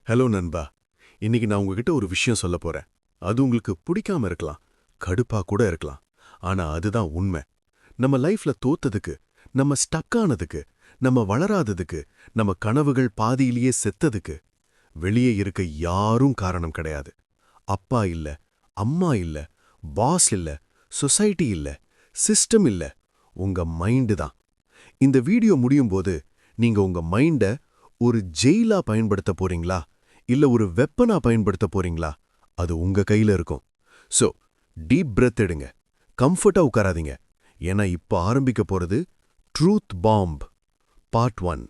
Hello நண்பா. இன்னைக்கு நான் உங்ககிட்ட ஒரு விஷயம் சொல்ல போறேன். அது உங்களுக்கு பிடிக்காம இருக்கலாம், கடுப்பா கூட இருக்கலாம். ஆனா அதுதான் உண்மை. நம்ம லைஃப்ல தோத்ததுக்கு, நம்ம ஸ்டக் ஆனதுக்கு, நம்ம வளராததுக்கு, நம்ம கனவுகள் பாதியிலேயே செத்ததுக்கு வெளியே இருக்க யாரும் காரணம் கிடையாது. அப்பா இல்ல, அம்மா இல்ல, பாஸ் இல்ல, சொசைட்டி இல்ல, சிஸ்டம் இல்ல, உங்க மைண்டு தான். இந்த வீடியோ முடியும் போது நீங்க உங்க மைண்ட ஒரு ஜெயிலா பயன்படுத்த போறீங்களா, இல்ல ஒரு வெப்பனா பயன்படுத்த போறீங்களா, அது உங்க கையில இருக்கும். சோ டீப் பிரெத் எடுங்க, கம்ஃபர்ட்டா உட்காராதீங்க. ஏன்னா இப்ப ஆரம்பிக்க போறது truth bomb part 1.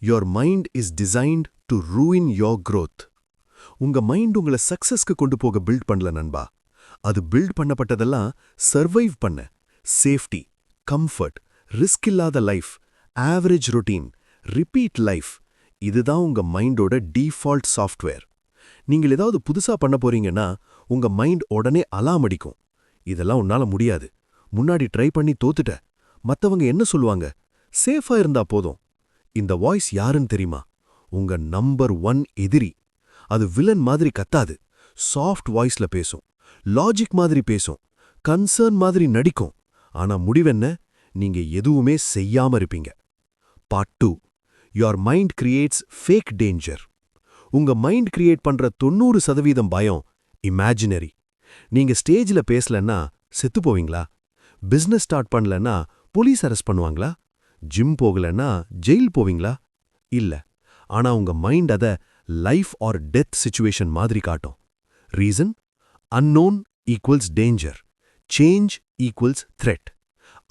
Your mind is designed to ruin your growth. உங்க மைண்ட் உங்களை சக்சஸ்க்கு கொண்டு போக பில்ட் பண்ணல நண்பா. அது பில்ட் பண்ணப்பட்டதெல்லாம் சர்வைவ் பண்ண, சேஃப்டி, கம்ஃபர்ட், ரிஸ்க் இல்லாத life, average routine, repeat life. இதுதான் உங்க மைண்டோட டிஃபால்ட் சாஃப்ட்வேர். நீங்கள் ஏதாவது புதுசா பண்ண போறீங்கன்னா உங்க மைண்ட் உடனே அலாம் அடிக்கும். இதெல்லாம் உன்னால முடியாது, முன்னாடி ட்ரை பண்ணி தோத்துட்ட, மத்தவங்க என்ன சொல்லுவாங்க, சேஃபா இருந்தா போதும். இந்த வாய்ஸ் யாருன்னு தெரியுமா? உங்க நம்பர் 1 எதிரி. அது வில்லன் மாதிரி கத்தாது, சாஃப்ட் வாய்ஸ்ல பேசும், லாஜிக் மாதிரி பேசும், கன்சர்ன் மாதிரி நடிக்கும். ஆனா முடிவென்ன? நீங்க எதுவுமே செய்யாம இருப்பீங்க. Part 2. Your mind creates fake danger. உங்க மைண்ட் கிரியேட் பண்ற 90% பயம் இமேஜினரி. நீங்க ஸ்டேஜ்ல பேசலன்னா செத்து போவீங்களா? பிசினஸ் ஸ்டார்ட் பண்ணலன்னா போலீஸ் அரெஸ்ட் பண்ணுவாங்களா? ஜிம் போகலன்னா ஜெயில் போவீங்களா? இல்ல. ஆனா உங்க மைண்ட் அத லைஃப் ஆர் டெத் சிச்சுவேஷன் மாதிரி காட்டும். Reason? Unknown equals danger, change equals thread.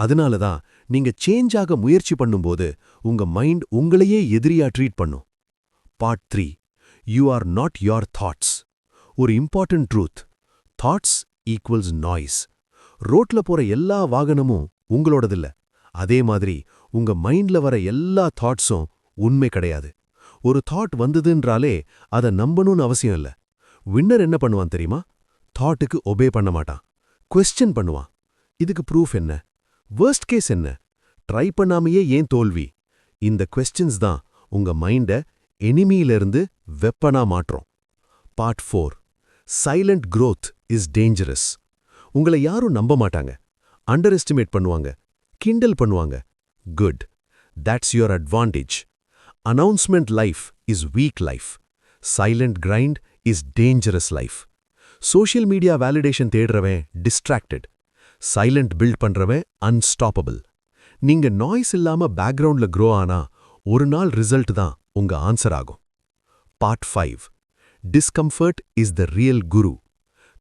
அதனால தான் நீங்க சேஞ்ச் ஆக முயற்சி பண்ணும்போது உங்க மைண்ட் உங்களையே எதிரியா ட்ரீட் பண்ணும். Part 3. You are not your thoughts. ஒரு important truth. Thoughts equals noise. ரோட்ல போற எல்லா வாகனமும் உங்களோடதில்ல. அதே மாதிரி உங்க மைண்ட்ல வர எல்லா தாட்ஸும் உண்மை கிடையாது. ஒரு தாட் வந்ததுன்றாலே அதை நம்பணும்னு அவசியம் இல்ல. வின்னர் என்ன பண்ணுவான் தெரியுமா? தாட்டுக்கு ஒபே பண்ண மாட்டான், குவெஸ்சன் பண்ணுவான். இதுக்கு ப்ரூஃப் என்ன? வர்ஸ்ட் கேஸ் என்ன? ட்ரை பண்ணாமையே ஏன் தோல்வி? இந்த கொஸ்டின்ஸ் தான் உங்க மைண்ட எனிமியிலிருந்து வெப்பனா மாற்றும். Part 4. Silent growth is dangerous. உங்களை யாரும் நம்ப மாட்டாங்க, அண்டர் எஸ்டிமேட் பண்ணுவாங்க, கிண்டல் பண்ணுவாங்க. Good, that's your advantage. Announcement life is weak life. Silent grind is dangerous life. Social media validation தேடுறவன் டிஸ்ட்ராக்டட், சைலண்ட் பில்ட் பண்றவன் அன்ஸ்டாப்பபிள். நீங்க நாய்ஸ் இல்லாம பேக்ரவுண்ட்ல க்ரோ ஆனா ஒரு நாள் ரிசல்ட் தான் உங்க ஆன்சர் ஆகும். Part 5. Discomfort is the real guru.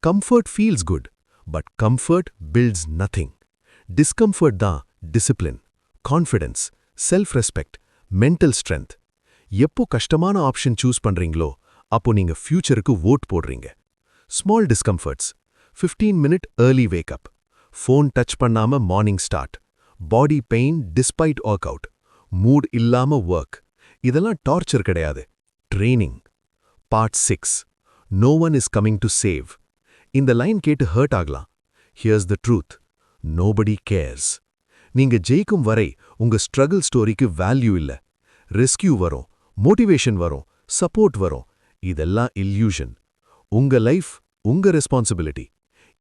Comfort feels good, but comfort builds nothing. Discomfort தான் discipline, confidence, self respect, mental strength. எப்போ கஷ்டமான ஆப்ஷன் சூஸ் பண்றீங்களோ அப்போ நீங்க ஃபியூச்சருக்கு வோட் போடுறீங்க. Small discomforts: 15 minute early wake up, phone touch பண்ணாம morning start, body pain despite workout, mood இல்லாம ஒர்க். இதெல்லாம் டார்ச்சர் கிடையாது, training. Part 6. No one is coming to save. இந்த லைன் கேட்டு ஹர்ட் ஆகலாம். Here's the truth: nobody cares. நீங்க ஜெயிக்கும் வரை உங்க ஸ்ட்ரகிள் ஸ்டோரிக்கு வேல்யூ இல்ல. ரெஸ்கியூ வரும், மோட்டிவேஷன் வரும், சப்போர்ட் வரும். இதெல்லாம் இல்யூஷன். உங்க லைஃப் உங்க ரெஸ்பான்சிபிலிட்டி.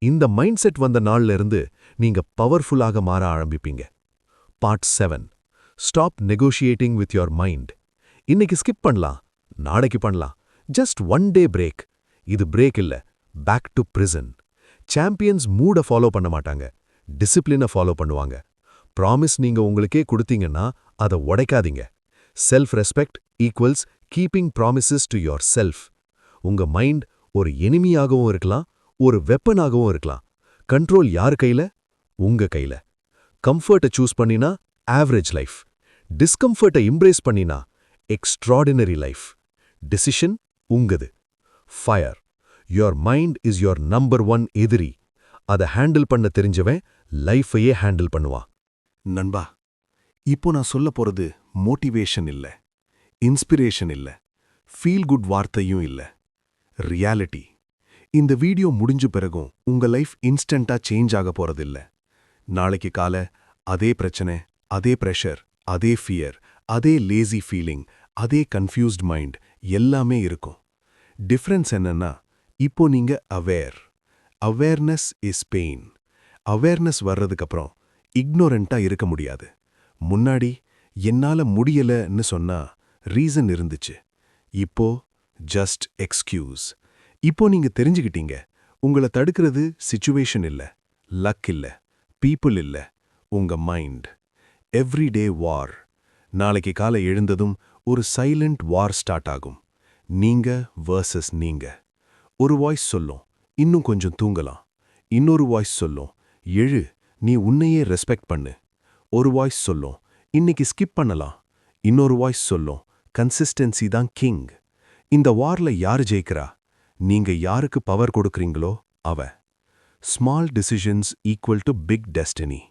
இந்த மைண்ட் செட் வந்த நாள்ல இருந்து நீங்க பவர்ஃபுல்லாக மாற ஆரம்பிப்பீங்க. Part 7. Stop negotiating with your mind. இன்னைக்கு ஸ்கிப் பண்ணலாம், நாளைக்கு பண்ணலாம், ஜஸ்ட் 1 டே பிரேக். இது பிரேக் இல்ல, பேக் டு பிரிசன். சாம்பியன்ஸ் மூட ஃபாலோ பண்ண மாட்டாங்க, டிசிப்ளினை ஃபாலோ பண்ணுவாங்க. ப்ராமிஸ் நீங்க உங்களுக்கே கொடுத்தீங்கன்னா அதை உடைக்காதீங்க. Self respect equals keeping promises to yourself. உங்க மைண்ட் ஒரு எனிமியாகவும் இருக்கலாம், ஒரு வெப்பனாகவும் இருக்கலாம். கண்ட்ரோல் யார் கையில? உங்க கையில. கம்ஃபர்ட்டை சூஸ் பண்ணினா ஆவரேஜ் லைஃப், டிஸ்கம்ஃபர்ட்டை இம்ப்ரேஸ் பண்ணினா எக்ஸ்ட்ராடினரி லைஃப். டிசிஷன் உங்கது. Fire. Your mind is your number 1 எதிரி. அதை ஹேண்டில் பண்ண தெரிஞ்சவன் லைஃபையே ஹேண்டில் பண்ணுவான். நண்பா, இப்போ நான் சொல்ல போறது மோட்டிவேஷன் இல்ல, இன்ஸ்பிரேஷன் இல்ல, ஃபீல் குட் வார்த்தையும் இல்ல, ரியாலிட்டி. இந்த வீடியோ முடிஞ்ச பிறகும் உங்க லைஃப் இன்ஸ்டன்டா சேஞ்ச் ஆக போறதில்ல. நாளைக்கு காலை அதே பிரச்சனை, அதே பிரஷர், அதே ஃபியர், அதே லேசி ஃபீலிங், அதே கன்ஃபியூஸ்ட் மைண்ட் எல்லாமே இருக்கும். டிஃபரன்ஸ் என்னன்னா, இப்போ நீங்க aware. Awareness is pain. Awareness வர்றதுக்கப்புறம் இக்னோரண்டா இருக்க முடியாது. முன்னாடி என்னால முடியலன்னு சொன்னா ரீசன் இருந்துச்சு. இப்போ ஜஸ்ட் எக்ஸ்கியூஸ். இப்போ நீங்க தெரிஞ்சுக்கிட்டீங்க, உங்கள தடுக்கிறது சிச்சுவேஷன் இல்ல, லக் இல்ல, பீப்புள் இல்ல, உங்க மைண்ட். எவ்ரிடே வார். நாளைக்கு காலை எழுந்ததும் ஒரு சைலண்ட் வார் ஸ்டார்ட் ஆகும். நீங்க வர்சஸ் நீங்க. ஒரு வாய்ஸ் சொல்லும், இன்னும் கொஞ்சம் தூங்கலாம். இன்னொரு வாய்ஸ் சொல்லும், எழு, நீ உன்னையே ரெஸ்பெக்ட் பண்ணு. ஒரு வாய்ஸ் சொல்லும், இன்னைக்கு ஸ்கிப் பண்ணலாம். இன்னொரு வாய்ஸ் சொல்லும், கன்சிஸ்டன்சி தான் கிங். இந்த வார்ல யாரு ஜெயிக்கிறா? நீங்க யாருக்கு பவர் கொடுக்கறீங்களோ அவ. Small decisions equal to big destiny.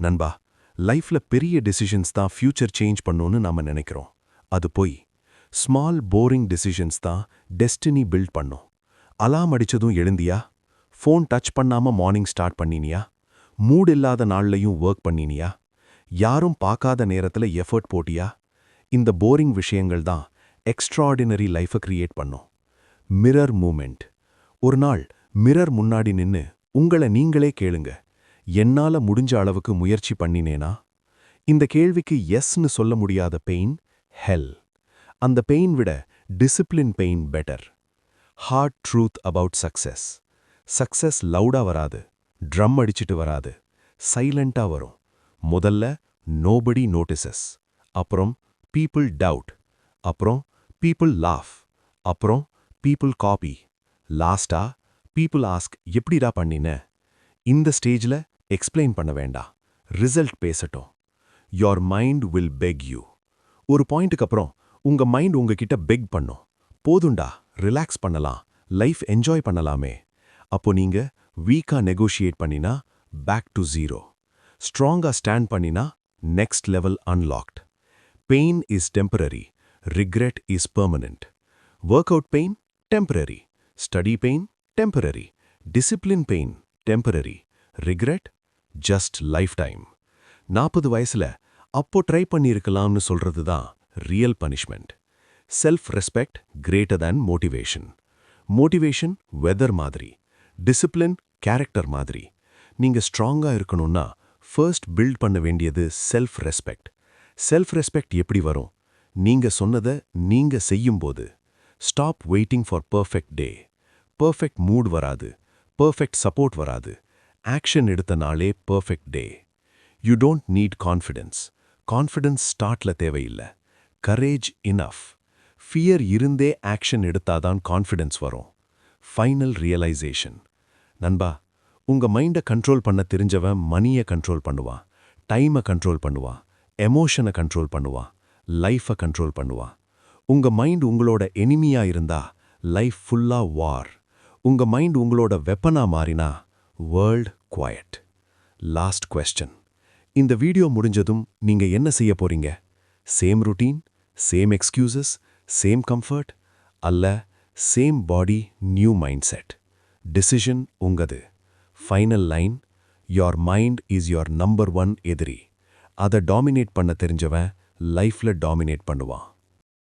நண்பா, லைஃப்ல பெரிய டிசிஷன்ஸ் தான் ஃபியூச்சர் சேஞ்ச் பண்ணுன்னு நாம நினைக்கிறோம். அது போய். ஸ்மால் போரிங் டிசிஷன்ஸ் தான் டெஸ்டினி பில்ட் பண்ணும். அலாம் அடிச்சதும் எழுந்தியா? ஃபோன் டச் பண்ணாம மார்னிங் ஸ்டார்ட் பண்ணினியா? மூட் இல்லாத நாள்லையும் ஒர்க் பண்ணினியா? யாரும் பார்க்காத நேரத்துல எஃபர்ட் போட்டியா? இந்த போரிங் விஷயங்கள் தான் எக்ஸ்ட்ராடினரி லைஃபை கிரியேட் பண்ணும். Mirror moment. ஒரு நாள் மிரர் முன்னாடி நின்னு உங்கள நீங்களே கேளுங்க, என்னால முடிஞ்ச அளவுக்கு முயற்சி பண்ணினேனா? இந்த கேள்விக்கு எஸ்னு சொல்ல முடியாத பெயின் ஹெல். அந்த பெயின் விட discipline pain better. Hard truth about success. Success லவுடா வராது, ட்ரம் அடிச்சிட்டு வராது, சைலண்டா வரும். முதல்ல நோபடி நோட்டிசஸ், அப்புறம் பீப்புள் டவுட், அப்புறம் பீப்புள் லாஃப், அப்புறம் பீப்புள் காப்பி, லாஸ்டா பீப்புள் ஆஸ்க் எப்படிடா பண்ணின? இந்த ஸ்டேஜ்ல எக்ஸ்பிளைன் பண்ண வேண்டாம், ரிசல்ட் பேசட்டும். Your mind will beg you. ஒரு பாயிண்ட்டுக்கு அப்புறம் உங்க மைண்ட் உங்ககிட்ட பெக் பண்ணும், போதுண்டா, ரிலாக்ஸ் பண்ணலாம், லைஃப் என்ஜாய் பண்ணலாமே. அப்போ நீங்க வீக்கா நெகோஷியேட் பண்ணினா பேக் டு ஜீரோ. ஸ்ட்ராங்கா ஸ்டாண்ட் பண்ணினா next level unlocked. Pain is temporary, regret is permanent. Work out pain temporary, study pain temporary, discipline pain temporary, regret just life time. 40 வயசுல அப்போ ட்ரை பண்ணியிருக்கலாம்னு சொல்றது தான் real punishment. Self respect greater than motivation. Motivation weather மாதிரி, discipline character மாதிரி. நீங்க ஸ்ட்ராங்கா இருக்கணும்னா ஃபர்ஸ்ட் பில்ட் பண்ண வேண்டியது செல்ஃப் ரெஸ்பெக்ட். செல்ஃப் ரெஸ்பெக்ட் எப்படி வரும்? நீங்க சொன்னதை நீங்க செய்யும்போது. Stop waiting for perfect day. Perfect mood வராது, பர்ஃபெக்ட் சப்போர்ட் வராது. ஆக்ஷன் எடுத்த நாளே perfect day. You don't need confidence. Confidence ஸ்டார்ட்ல தேவையில்லை, கரேஜ் இனஃப். ஃபியர் இருந்தே ஆக்ஷன் எடுத்தாதான் கான்ஃபிடன்ஸ் வரும். Final realisation. நண்பா, உங்க மைண்டை கண்ட்ரோல் பண்ண தெரிஞ்சவன் மனியை கண்ட்ரோல் பண்ணுவான், டைமை கண்ட்ரோல் பண்ணுவான், எமோஷனை கண்ட்ரோல் பண்ணுவான், லைஃபை கண்ட்ரோல் பண்ணுவான். உங்க மைண்ட் உங்களோட எனிமியா இருந்தா லைஃப் ஃபுல்லா வார். உங்க மைண்ட் உங்களோட வெப்பனா மாறினா வேர்ல்ட் குவைட். Last question. இந்த வீடியோ முடிஞ்சதும் நீங்க என்ன செய்ய போறீங்க? Same routine, same excuses, same comfort? அல்ல, same body, new mindset. Decision உங்கது. Final line, your mind is your number 1 எதிரி. அதை டாமினேட் பண்ண தெரிஞ்சவன் லைஃப்ல டாமினேட் பண்ணுவான்.